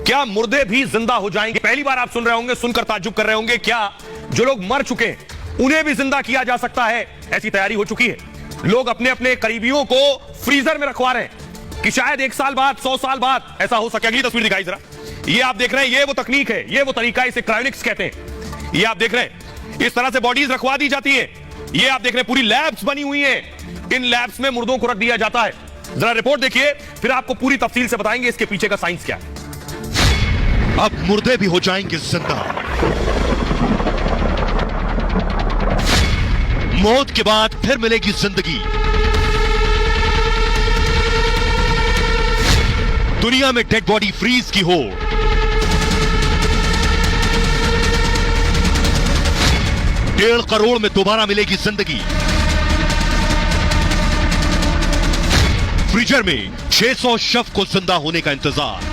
क्या मुर्दे भी जिंदा हो जाएंगे? पहली बार आप सुन रहे होंगे, सुनकर ताज्जुब कर रहे होंगे, क्या जो लोग मर चुके हैं उन्हें भी जिंदा किया जा सकता है? ऐसी तैयारी हो चुकी है। लोग अपने अपने करीबियों को फ्रीजर में रखवा रहे हैं कि शायद 1 साल बाद, 100 साल बाद ऐसा हो सके। अगली तस्वीर दिखाई जरा। ये आप देख रहे हैं, ये वो तकनीक है, ये वो तरीका, इसे क्रायोनिक्स कहते हैं। ये आप देख रहे हैं, इस तरह से बॉडीज रखवा दी जाती है। ये आप देख रहे हैं, पूरी लैब्स बनी हुई हैं। इन लैब्स में मुर्दों को रख दिया जाता है। जरा रिपोर्ट देखिए, फिर आपको पूरी तफसील से बताएंगे इसके पीछे का साइंस क्या है। अब मुर्दे भी हो जाएंगे जिंदा। मौत के बाद फिर मिलेगी जिंदगी। दुनिया में डेड बॉडी फ्रीज की होड़। 1.5 करोड़ में दोबारा मिलेगी जिंदगी। फ्रीजर में 600 शव को जिंदा होने का इंतजार।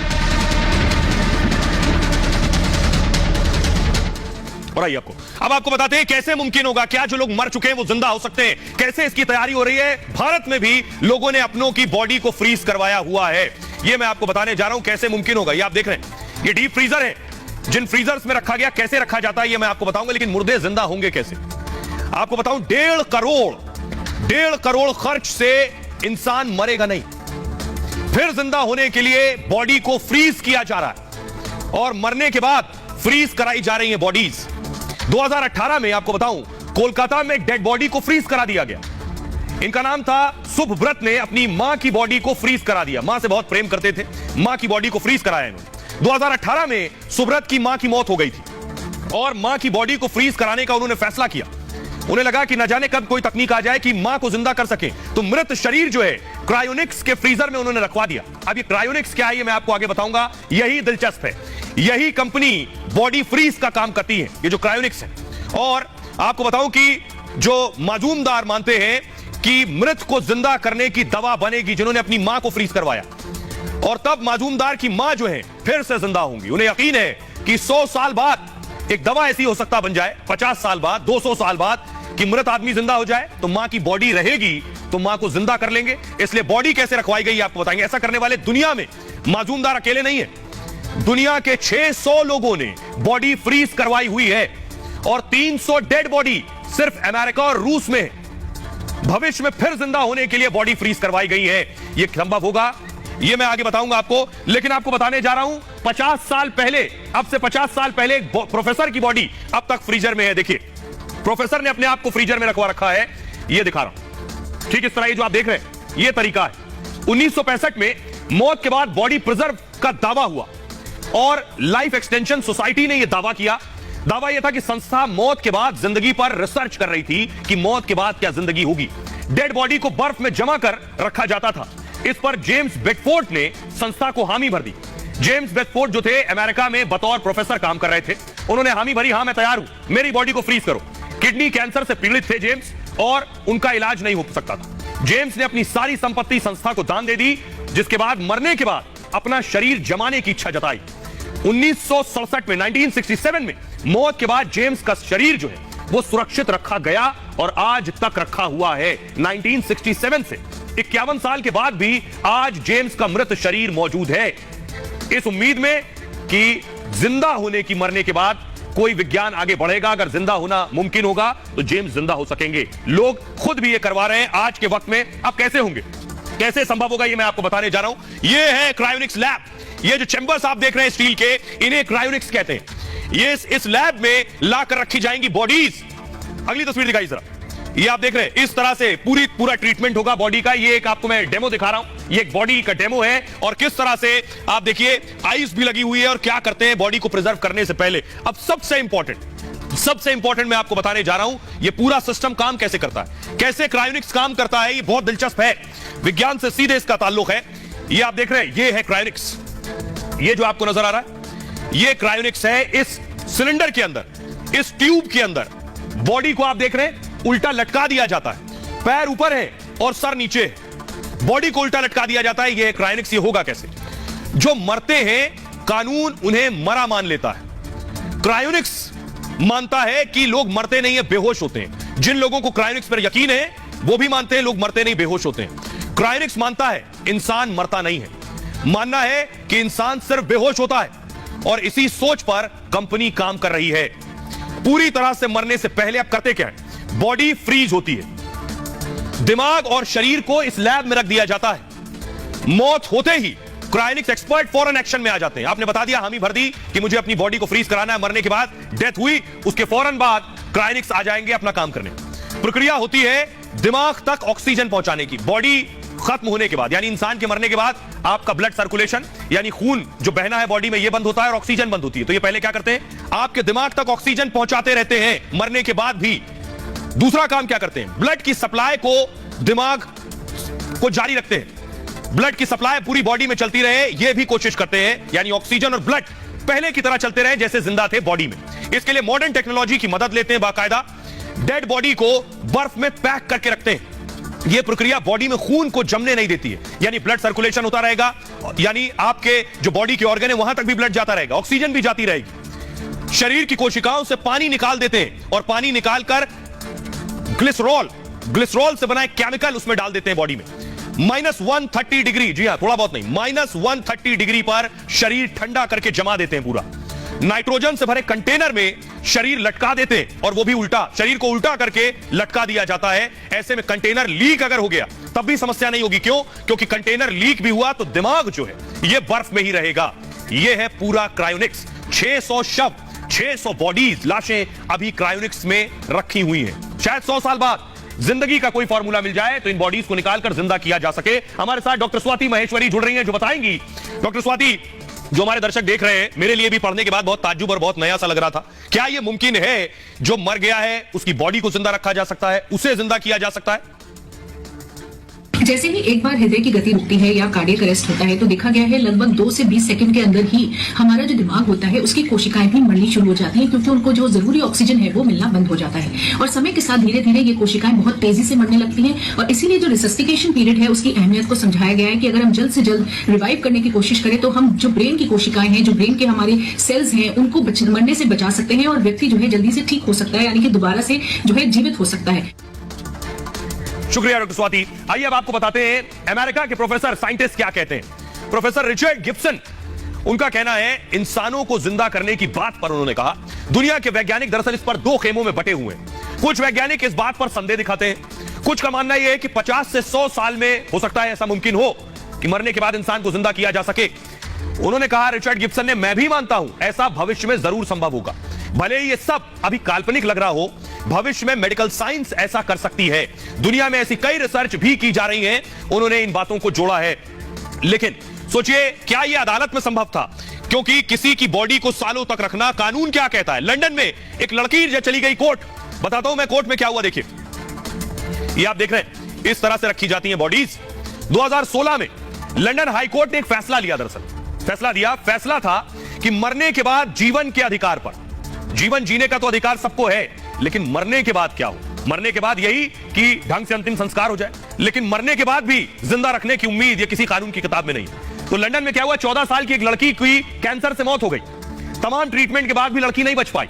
और आइए अब आपको बताते हैं कैसे मुमकिन होगा, क्या जो लोग मर चुके हैं वो जिंदा हो सकते हैं, कैसे इसकी तैयारी हो रही है। भारत में भी लोगों ने अपनों की बॉडी को फ्रीज करवाया हुआ है। ये मैं आपको बताने जा रहा हूं कैसे मुमकिन होगा। ये आप देख रहे हैं, ये डीप फ्रीजर है। जिन फ्रीजर्स में रखा गया, कैसे रखा जाता है ये मैं आपको बताऊंगा, लेकिन मुर्दे जिंदा होंगे कैसे आपको बताऊं। 1.5 करोड़ खर्च से इंसान मरेगा नहीं, फिर जिंदा होने के लिए बॉडी को फ्रीज किया जा रहा है और मरने के बाद फ्रीज कराई जा रही है बॉडीज। 2018 में आपको बताऊं, कोलकाता में एक डेड बॉडी को फ्रीज करा दिया गया। इनका नाम था सुभव्रत ने अपनी मां की बॉडी को फ्रीज करा दिया। मां से बहुत प्रेम करते थे, मां की बॉडी को फ्रीज कराया इन्होंने। 2018 में सुभव्रत की मां की मौत हो गई थी और मां की बॉडी को फ्रीज कराने का उन्होंने फैसला किया। उन्हें लगा कि न जाने कब कोई तकनीक आ जाए कि मां को जिंदा कर सके, तो मृत शरीर जो है क्रायोनिक्स के फ्रीजर में उन्होंने रखवा दिया। अब ये क्रायोनिक्स क्या है ये मैं आपको आगे बताऊंगा। यही दिलचस्प है, यही कंपनी बॉडी फ्रीज का काम करती है, ये जो क्रायोनिक्स है। और आपको बताऊं कि जो माजूमदार मानते हैं कि मृत को जिंदा करने की दवा बनेगी, जिन्होंने अपनी मां को फ्रीज करवाया, और तब माजूमदार की मां जो है फिर से जिंदा होंगी। उन्हें यकीन है कि 100 साल बाद एक दवा ऐसी हो सकता बन जाए, 50 साल बाद, 200 साल बाद, कि मृत आदमी जिंदा हो जाए तो मां की बॉडी रहेगी, तो मां को जिंदा कर लेंगे। इसलिए बॉडी कैसे रखवाई गई आपको बताएंगे। ऐसा करने वाले दुनिया में माजूमदार अकेले नहीं है, दुनिया के 600 लोगों ने बॉडी फ्रीज करवाई हुई है और 300 डेड बॉडी सिर्फ अमेरिका और रूस में भविष्य में फिर जिंदा होने के लिए बॉडी फ्रीज करवाई गई है। यह संभव होगा, यह मैं आगे बताऊंगा आपको, लेकिन आपको बताने जा रहा हूं 50 साल पहले, अब से 50 साल पहले एक प्रोफेसर की बॉडी अब तक फ्रीजर में है। देखिए, प्रोफेसर ने अपने आप को फ्रीजर में रखवा रखा है। यह दिखा रहा हूं, ठीक इस तरह ये जो आप देख रहे हैं, यह तरीका है। 1965 में मौत के बाद बॉडी प्रिजर्व का दावा हुआ और लाइफ एक्सटेंशन सोसाइटी ने यह दावा किया। दावा यह था कि संस्था मौत के बाद जिंदगी पर रिसर्च कर रही थी कि मौत के बाद क्या जिंदगी होगी। डेड बॉडी को बर्फ में जमा कर रखा जाता था। इस पर जेम्स बेडफोर्ड ने संस्था को हामी भर दी। जेम्स बेडफोर्ड जो थे अमेरिका में बतौर प्रोफेसर काम कर रहे थे, उन्होंने हामी भरी, हां मैं तैयार हूं, मेरी बॉडी को फ्रीज करो। किडनी कैंसर से पीड़ित थे जेम्स और उनका इलाज नहीं हो सकता था। जेम्स ने अपनी सारी संपत्ति संस्था को दान दे दी, जिसके बाद मरने के बाद अपना शरीर जमाने की इच्छा जताई। 1967 में 1967 में मौत के बाद जेम्स का शरीर जो है वो सुरक्षित रखा गया और आज तक रखा हुआ है। 1967 से 51 साल के बाद भी आज जेम्स का मृत शरीर मौजूद है, इस उम्मीद में कि जिंदा होने की, मरने के बाद कोई विज्ञान आगे बढ़ेगा। अगर जिंदा होना मुमकिन होगा तो जेम्स जिंदा हो सकेंगे। लोग खुद भी ये करवा रहे हैं आज के वक्त में। अब कैसे होंगे, कैसे संभव होगा, ये मैं आपको बताने जा रहा हूं। ये है क्रायोनिक्स लैब। ये जो चैंबर्स आप देख रहे हैं स्टील के, इन्हें क्रायोनिक्स कहते हैं। ये इस लैब में लाकर रखी जाएंगी बॉडीज। अगली तस्वीर दिखाई जरा। ये आप देख रहे हैं, इस तरह से पूरा ट्रीटमेंट होगा बॉडी का। ये एक आपको मैं डेमो दिखा रहा हूं, ये एक बॉडी का डेमो है और किस तरह से आप देखिए आइस भी लगी हुई है और क्या करते हैं बॉडी को प्रिजर्व करने से पहले। अब सबसे इंपॉर्टेंट मैं आपको बताने जा रहा हूं, ये पूरा सिस्टम काम कैसे करता है, कैसे क्रायोनिक्स काम करता है। ये बहुत दिलचस्प है, विज्ञान से सीधे इसका ताल्लुक है। ये आप देख रहे हैं, ये है क्रायोनिक्स। ये जो आपको नजर आ रहा है, ये क्रायोनिक्स है। इस सिलेंडर के अंदर, इस ट्यूब के अंदर बॉडी को आप देख रहे हैं उल्टा लटका दिया जाता है। पैर ऊपर है और सर नीचे है, बॉडी को उल्टा लटका दिया जाता है। ये क्रायोनिक्स। ये होगा कैसे, जो मरते हैं कानून उन्हें मरा मान लेता है। क्रायोनिक्स मानता है कि लोग मरते नहीं है, बेहोश होते हैं। जिन लोगों को क्रायोनिक्स पर यकीन है वो भी मानते हैं लोग मरते नहीं, बेहोश होते हैं। क्रायोनिक्स मानता है इंसान मरता नहीं है। मानना है कि इंसान सिर्फ बेहोश होता है और इसी सोच पर कंपनी काम कर रही है। पूरी तरह से मरने से पहले अब करते क्या है? बॉडी फ्रीज होती है, दिमाग और शरीर को इस लैब में रख दिया जाता है। मौत होते ही क्रायोनिक्स एक्सपर्ट फौरन एक्शन में आ जाते हैं। आपने बता दिया, हामी भर दी कि मुझे अपनी बॉडी को फ्रीज कराना है, मरने के बाद डेथ हुई, उसके फौरन बाद क्रायोनिक्स आ जाएंगे अपना काम करने। प्रक्रिया होती है दिमाग तक ऑक्सीजन पहुंचाने की। बॉडी खत्म होने के बाद, यानी इंसान के मरने के बाद आपका ब्लड सर्कुलेशन यानी खून जो बहना है बॉडी में, यह बंद होता है और ऑक्सीजन बंद होती है। तो ये पहले क्या करते हैं? आपके दिमाग तक ऑक्सीजन पहुंचाते रहते हैं मरने के बाद भी। दूसरा काम क्या करते हैं? ब्लड की सप्लाई को दिमाग को जारी रखते हैं। ब्लड की सप्लाई पूरी बॉडी में चलती रहे, यह भी कोशिश करते हैं, यानी ऑक्सीजन और ब्लड पहले की तरह चलते रहे जैसे जिंदा थे बॉडी में। इसके लिए मॉडर्न टेक्नोलॉजी की मदद लेते हैं। बाकायदा डेड बॉडी को बर्फ में पैक करके रखते हैं। यह प्रक्रिया बॉडी में खून को जमने नहीं देती है, यानी ब्लड सर्कुलेशन होता रहेगा, यानी आपके जो बॉडी के ऑर्गन है वहां तक भी ब्लड जाता रहेगा, ऑक्सीजन भी जाती रहेगी। शरीर की कोशिकाओं से पानी निकाल देते हैं और पानी निकालकर ग्लिसरॉल से बना एक केमिकल उसमें डाल देते हैं बॉडी में। -130 डिग्री, जी हां, थोड़ा बहुत नहीं, -130 डिग्री पर शरीर ठंडा करके जमा देते हैं पूरा। नाइट्रोजन से भरे कंटेनर में शरीर लटका देते हैं और वो भी उल्टा, शरीर को उल्टा करके लटका दिया जाता है। ऐसे में कंटेनर लीक अगर हो गया तब भी समस्या नहीं होगी। क्यों? क्योंकि कंटेनर लीक भी हुआ तो दिमाग जो है ये बर्फ में ही रहेगा। ये है पूरा क्रायोनिक्स। 600 शव, 600 बॉडीज, लाशें अभी क्रायोनिक्स में रखी हुई हैं। शायद 100 साल बाद जिंदगी का कोई फॉर्मूला मिल जाए तो इन बॉडीज को निकालकर जिंदा किया जा सके। हमारे साथ डॉक्टर स्वाति महेश्वरी जुड़ रही हैं जो बताएंगी। डॉक्टर स्वाति, जो हमारे दर्शक देख रहे हैं, मेरे लिए भी पढ़ने के बाद बहुत ताज्जुब और बहुत नया सा लग रहा था, क्या यह मुमकिन है जो मर गया है उसकी बॉडी को जिंदा रखा जा सकता है, उसे जिंदा किया जा सकता है? जैसे ही एक बार हृदय की गति रुकती है या कार्डियक अरेस्ट होता है तो देखा गया है लगभग 2 से 20 सेकंड के अंदर ही हमारा जो दिमाग होता है उसकी कोशिकाएं भी मरनी शुरू हो जाती हैं, क्योंकि उनको जो जरूरी ऑक्सीजन है वो मिलना बंद हो जाता है। और समय के साथ धीरे धीरे ये कोशिकाएं बहुत तेजी से मरने लगती हैं। और इसीलिए जो रिसस्टिकेशन पीरियड है उसकी अहमियत को समझाया गया है कि अगर हम जल्द से जल्द रिवाइव करने की कोशिश करें तो हम जो ब्रेन की कोशिकाएं हैं, जो ब्रेन के हमारे सेल्स हैं, उनको मरने से बचा सकते हैं और व्यक्ति जो है जल्दी से ठीक हो सकता है, यानी कि दोबारा से जो है जीवित हो सकता है। शुक्रिया डॉक्टर स्वाति। आइए अब आपको बताते हैं अमेरिका के प्रोफेसर साइंटिस्ट क्या कहते हैं। प्रोफेसर रिचर्ड गिब्सन, उनका कहना है इंसानों को जिंदा करने की बात पर उन्होंने कहा दुनिया के वैज्ञानिक दरअसल इस पर 2 खेमों में बटे हुए हैं। कुछ वैज्ञानिक इस बात पर संदेह दिखाते हैं, कुछ का मानना यह है कि 50 से 100 साल में हो सकता है ऐसा मुमकिन हो कि मरने के बाद इंसान को जिंदा किया जा सके। उन्होंने कहा, रिचर्ड गिब्सन ने, मैं भी मानता हूं ऐसा भविष्य में जरूर संभव होगा। भले ही ये सब अभी काल्पनिक लग रहा हो, भविष्य में मेडिकल साइंस ऐसा कर सकती है। दुनिया में ऐसी कई रिसर्च भी की जा रही हैं। उन्होंने इन बातों को जोड़ा है। लेकिन सोचिए, क्या यह अदालत में संभव था? क्योंकि किसी की बॉडी को सालों तक रखना, कानून क्या कहता है? लंदन में एक लड़की जो चली गई कोर्ट, बताता हूं मैं कोर्ट में क्या हुआ। देखिए, ये आप देख रहे हैं, इस तरह से रखी जाती हैं बॉडीज। 2016 में लंदन हाई कोर्ट ने एक फैसला लिया। दरअसल फैसला था कि मरने के बाद जीवन के अधिकार पर, जीवन जीने का तो अधिकार सबको है, लेकिन मरने के बाद क्या हो? मरने के बाद यही कि ढंग से अंतिम संस्कार हो जाए, लेकिन मरने के बाद भी जिंदा रखने की उम्मीद ये किसी कानून की किताब में नहीं। तो लंदन में क्या हुआ, 14 साल की एक लड़की की कैंसर से मौत हो गई। तमाम ट्रीटमेंट के बाद भी लड़की नहीं बच पाई।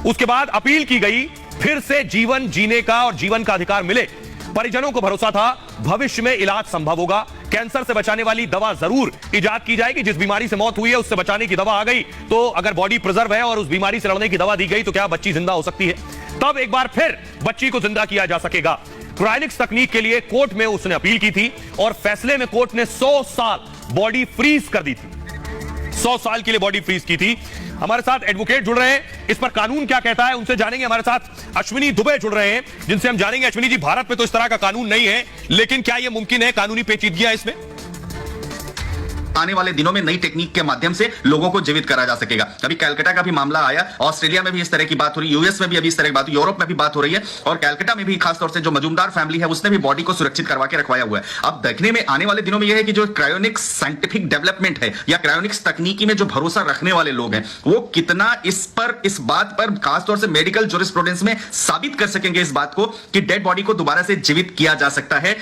उसके बाद अपील की गई, फिर से जीवन जीने का और जीवन का अधिकार मिले। परिजनों को भरोसा था भविष्य में इलाज संभव होगा, कैंसर से बचाने वाली दवा जरूर इजाद की जाएगी। जिस बीमारी से मौत हुई है उससे बचाने की दवा आ गई, तो अगर बॉडी प्रिजर्व है और उस बीमारी से लड़ने की दवा दी गई तो क्या बच्ची जिंदा हो सकती है? तब एक बार फिर बच्ची को जिंदा किया जा सकेगा। क्रायोनिक्स तकनीक के लिए कोर्ट में उसने अपील की थी और फैसले में कोर्ट ने 100 साल बॉडी फ्रीज कर दी थी। 100 साल के लिए बॉडी फ्रीज की थी। हमारे साथ एडवोकेट जुड़ रहे हैं, इस पर कानून क्या कहता है उनसे जानेंगे। हमारे साथ अश्विनी दुबे जुड़ रहे हैं, जिनसे हम जानेंगे। अश्विनी जी, भारत में तो इस तरह का कानून नहीं है, लेकिन क्या यह मुमकिन है? कानूनी पेचीदगियां इसमें? आने वाले दिनों में नई टेक्निक के माध्यम से लोगों को जीवित करा जा सकेगा। अभी कैलकाटा का भी मामला आया, ऑस्ट्रेलिया में भी इस तरह की बात हो रही है, यूएस में भी अभी इस तरह की बात, यूरोप में भी बात हो रही है, और कैलकाटा में भी खासतौर से जो मजूमदार फैमिली है उसने भी बॉडी को सुरक्षित करवा के रखवाया हुआ है। अब देखने में आने वाले दिनों में यह है कि जो क्रायोनिक्स साइंटिफिक डेवलपमेंट है या क्रायोनिक्स तकनीकी में जो भरोसा रखने वाले लोग हैं वो कितना इस बात पर खासतौर से मेडिकल जूरिस्प्रूडेंस में साबित कर सकेंगे इस बात को कि डेड बॉडी को दोबारा से जीवित किया जा सकता है।